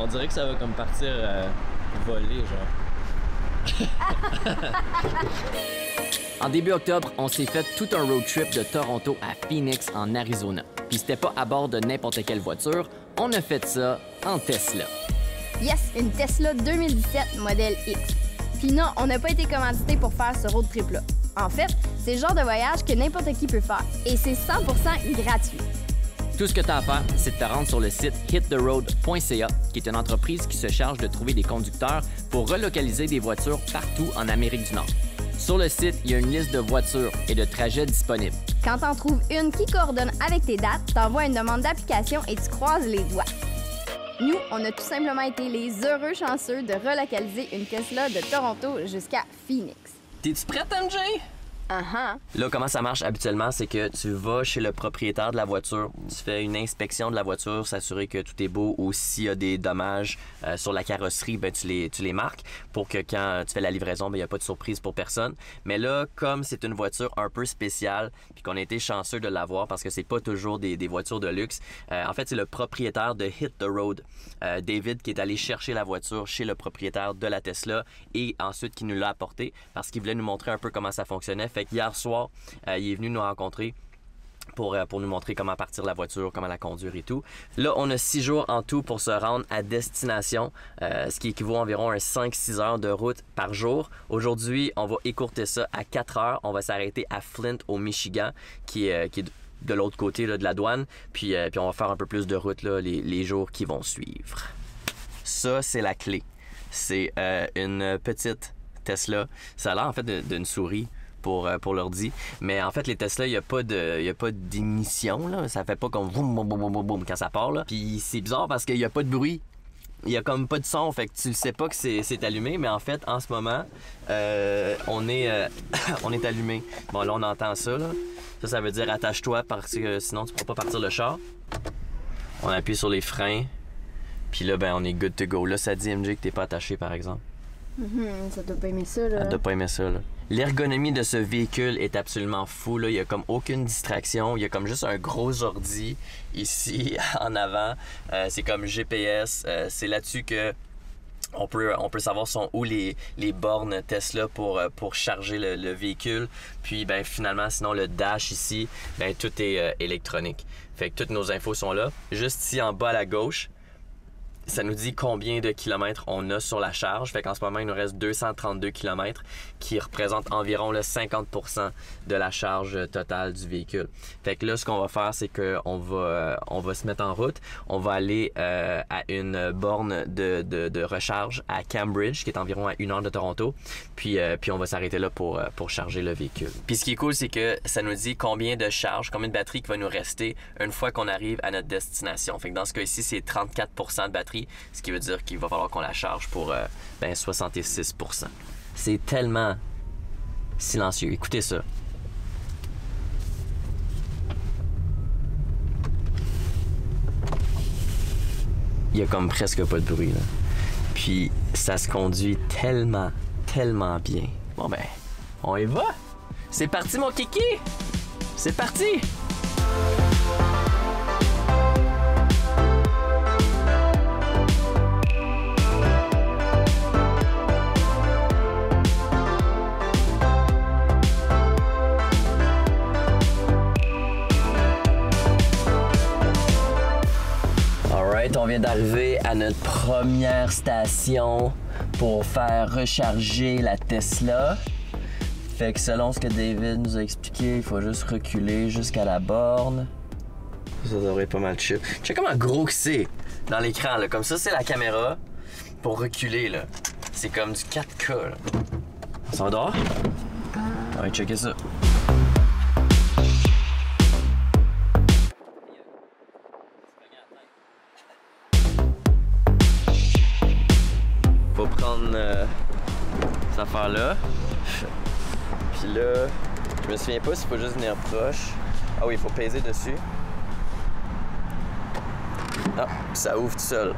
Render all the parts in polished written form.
On dirait que ça va comme partir voler, genre. En début octobre, on s'est fait tout un road trip de Toronto à Phoenix, en Arizona. Puis c'était pas à bord de n'importe quelle voiture, on a fait ça en Tesla. Yes, une Tesla 2017 modèle X. Puis non, on n'a pas été commandité pour faire ce road trip-là. En fait, c'est le genre de voyage que n'importe qui peut faire. Et c'est 100% gratuit. Tout ce que tu as à faire, c'est de te rendre sur le site hittheroad.ca, qui est une entreprise qui se charge de trouver des conducteurs pour relocaliser des voitures partout en Amérique du Nord. Sur le site, il y a une liste de voitures et de trajets disponibles. Quand t'en trouves une qui coordonne avec tes dates, t'envoies une demande d'application et tu croises les doigts. Nous, on a tout simplement été les heureux chanceux de relocaliser une Tesla de Toronto jusqu'à Phoenix. T'es-tu prête, MJ? Là, comment ça marche habituellement, c'est que tu vas chez le propriétaire de la voiture, tu fais une inspection de la voiture, s'assurer que tout est beau, ou s'il y a des dommages sur la carrosserie, ben, tu les marques pour que quand tu fais la livraison, ben, il n'y a pas de surprise pour personne. Mais là, comme c'est une voiture un peu spéciale, puis qu'on a été chanceux de l'avoir parce que c'est pas toujours des voitures de luxe, en fait, c'est le propriétaire de Hit the Road, David, qui est allé chercher la voiture chez le propriétaire de la Tesla et ensuite qui nous l'a apportée parce qu'il voulait nous montrer un peu comment ça fonctionnait. Fait qu'hier soir, il est venu nous rencontrer pour nous montrer comment partir la voiture, comment la conduire et tout. Là, on a 6 jours en tout pour se rendre à destination, ce qui équivaut à environ 5-6 heures de route par jour. Aujourd'hui, on va écourter ça à 4 heures. On va s'arrêter à Flint, au Michigan, qui est de l'autre côté là, de la douane. Puis on va faire un peu plus de route là, les jours qui vont suivre. Ça, c'est la clé. C'est une petite Tesla. Ça a l'air en fait d'une souris pour l'ordi. Mais en fait, les Tesla, il n'y a pas d'émission, là. Ça fait pas comme boum, boum, boum, boum, boum quand ça part, là. Puis c'est bizarre parce qu'il n'y a pas de bruit. Il n'y a comme pas de son, fait que tu ne sais pas que c'est allumé, mais en fait, en ce moment, on est allumé. Bon, là, on entend ça, là. Ça veut dire attache-toi parce que sinon, tu ne pourras pas partir le char. On appuie sur les freins. Puis là, ben, on est good to go. Là, ça dit, MJ, que t'es pas attaché, par exemple. Ça doit pas aimer ça, là. Elle doit pas aimer ça, là. L'ergonomie de ce véhicule est absolument fou, là. Il y a comme aucune distraction. Il y a comme juste un gros ordi ici, en avant. C'est comme GPS. C'est là-dessus que on peut savoir sont où les bornes Tesla pour charger le véhicule. Puis, ben, finalement, sinon, le dash ici, ben, tout est électronique. Fait que toutes nos infos sont là. Juste ici, en bas à la gauche, ça nous dit combien de kilomètres on a sur la charge. Fait qu'en ce moment, il nous reste 232 kilomètres qui représentent environ le 50% de la charge totale du véhicule. Fait que là, ce qu'on va faire, c'est qu'on va se mettre en route. On va aller à une borne de recharge à Cambridge, qui est environ à 1 heure de Toronto. Puis on va s'arrêter là pour charger le véhicule. Puis ce qui est cool, c'est que ça nous dit combien de charge, combien de batterie qui va nous rester une fois qu'on arrive à notre destination. Fait que dans ce cas-ci, c'est 34% de batterie, ce qui veut dire qu'il va falloir qu'on la charge pour 66%. C'est tellement silencieux. Écoutez ça. Il y a comme presque pas de bruit, là. Puis ça se conduit tellement bien. Bon ben, on y va. C'est parti, mon kiki! C'est parti! On vient d'arriver à notre première station pour faire recharger la Tesla. Fait que selon ce que David nous a expliqué, il faut juste reculer jusqu'à la borne. Ça devrait être pas mal chill. Tu sais comment gros que c'est dans l'écran, là. Comme ça, c'est la caméra pour reculer, là. C'est comme du 4K, là. On s'en va dehors? On va checker ça. Faut prendre cette affaire-là. Puis là, je me souviens pas s'il faut juste venir proche. Ah oui, il faut peser dessus. Ah, ça ouvre tout seul.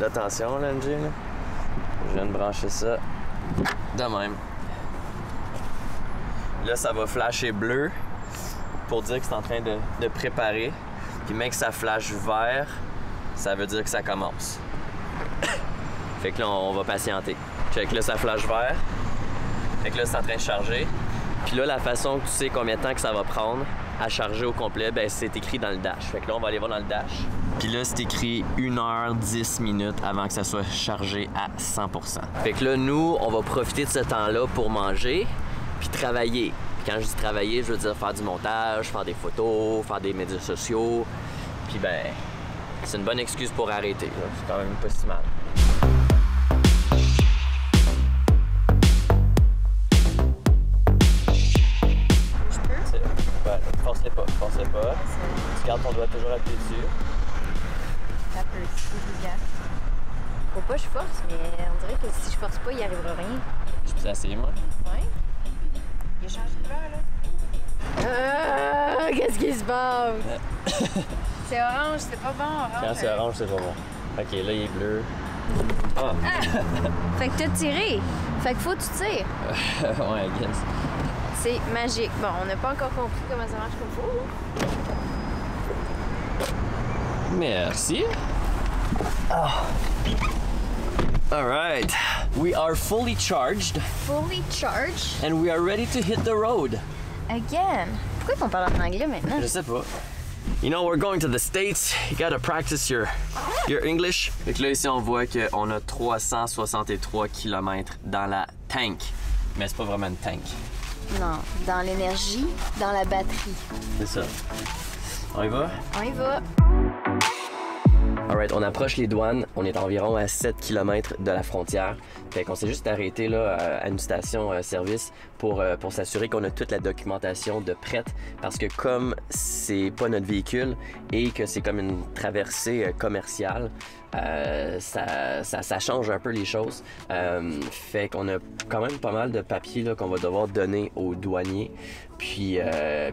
Attention, là, MJ, là. Je viens de brancher ça de même. Là, ça va flasher bleu pour dire que c'est en train de préparer. Puis, mec, ça flash vert, ça veut dire que ça commence. Fait que là, on va patienter. Fait que là, ça flash vert. Fait que là, c'est en train de charger. Puis là, la façon que tu sais combien de temps que ça va prendre à charger au complet, ben c'est écrit dans le dash. Fait que là, on va aller voir dans le dash. Puis là, c'est écrit 1h10 avant que ça soit chargé à 100%. Fait que là, nous, on va profiter de ce temps-là pour manger puis travailler. Puis quand je dis travailler, je veux dire faire du montage, faire des photos, faire des médias sociaux. Puis ben, c'est une bonne excuse pour arrêter. C'est quand même pas si mal. Force-les pas, force-les pas. Tu gardes ton doigt toujours appuyé dessus. Ça peut, c'est gars. Faut pas que je force, mais on dirait que si je force pas, il arrivera rien. Je peux essayer, moi? Ouais. Il a changé de couleur, là. Qu'est-ce qui se passe? C'est orange, c'est pas bon, orange. Quand c'est orange, c'est pas bon. OK, là, il est bleu. Ah! Fait que t'as tiré. Fait que faut que tu tires. Ouais, I guess. C'est magique. Bon, on n'a pas encore compris comment ça marche comme faut. Merci. Oh. All right. We are fully charged. Fully charged. And we are ready to hit the road. Again. Pourquoi on parle en anglais maintenant? Je sais pas. You know, we're going to the States. You gotta practice your English. Fait que là, ici, on voit qu'on a 363 km dans la tank. Mais c'est pas vraiment une tank. Non, dans l'énergie, dans la batterie. C'est ça. On y va? On y va. Alright, on approche les douanes. On est environ à 7 km de la frontière. Fait qu'on s'est juste arrêté là, à une station-service pour s'assurer qu'on a toute la documentation de prête. Parce que comme c'est pas notre véhicule et que c'est comme une traversée commerciale, ça change un peu les choses. Fait qu'on a quand même pas mal de papiers qu'on va devoir donner aux douaniers. Puis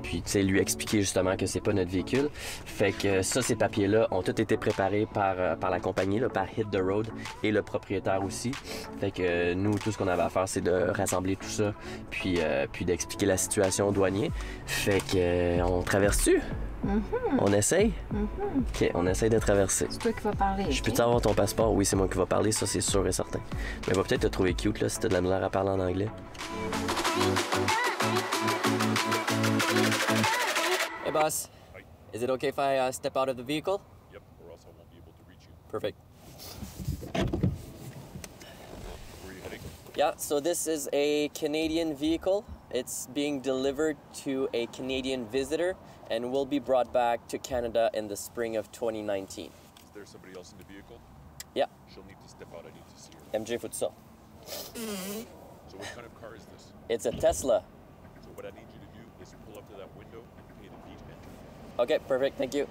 tu sais, lui expliquer justement que c'est pas notre véhicule. Fait que ça, ces papiers-là ont tous été préparés par la compagnie, là, par Hit the Road et le propriétaire aussi. Fait que nous, tout ce qu'on avait à faire, c'est de rassembler tout ça, puis d'expliquer la situation aux douaniers. Fait que on traverse-tu? On essaye? OK, on essaye de traverser. C'est toi qui vas parler. Je peux-tu avoir ton passeport? Oui, c'est moi qui va parler, ça c'est sûr et certain. Mais va peut-être te trouver cute là, si t'as de la misère à parler en anglais. Hey boss, is it okay if I step out of the vehicle? Yep, or else I won't be able to reach you. Perfect. Where are you heading? Yeah, so this is a Canadian vehicle. It's being delivered to a Canadian visitor and will be brought back to Canada in the spring of 2019. Is there somebody else in the vehicle? Yeah, She'll need to step out. I need to see her. MJ Futsa. So what kind of car is this? It's a Tesla. So what I need you to do is pull up to that window and pay the fee to enter. Okay, perfect, thank you.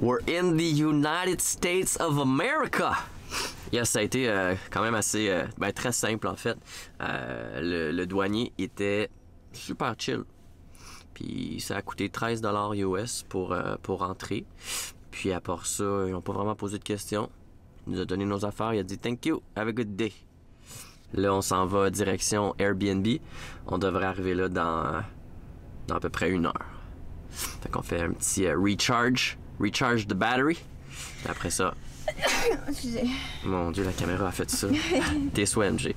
We're in the United States of America! Yes, ça a été quand même assez, très simple en fait. Le douanier était super chill. Puis ça a coûté 13 $ US pour entrer. Puis à part ça, ils n'ont pas vraiment posé de questions. Il nous a donné nos affaires, il a dit « Thank you, have a good day ». Là, on s'en va direction Airbnb. On devrait arriver là dans à peu près 1 heure. Fait qu'on fait un petit recharge the battery. Puis après ça... Excusez. Mon Dieu, la caméra a fait ça. T'es souhait, MJ.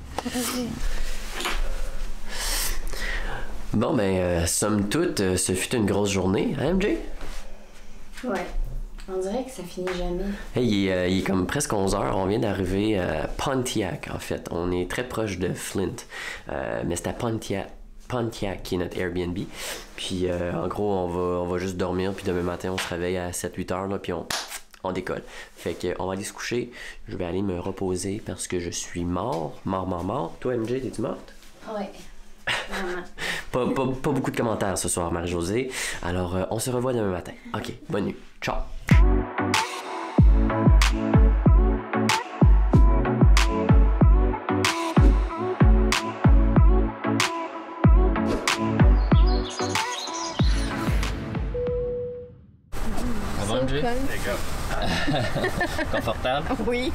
Bon, ben, somme toute, ce fut une grosse journée, hein, MJ? Ouais. On dirait que ça finit jamais. Hey, il est comme presque 11 heures. On vient d'arriver à Pontiac, en fait. On est très proche de Flint. Mais c'est à Pontiac qui est notre Airbnb. Puis, en gros, on va juste dormir. Puis demain matin, on se réveille à 7-8 heures, là, puis on décolle. Fait qu'on va aller se coucher. Je vais aller me reposer parce que je suis mort. Toi, MJ, t'es-tu morte? Ouais. Vraiment. Pas beaucoup de commentaires ce soir, Marie-Josée. Alors, on se revoit demain matin. OK, bonne nuit. Ciao! Ça va, MJ? There you go. Confortable? Oui.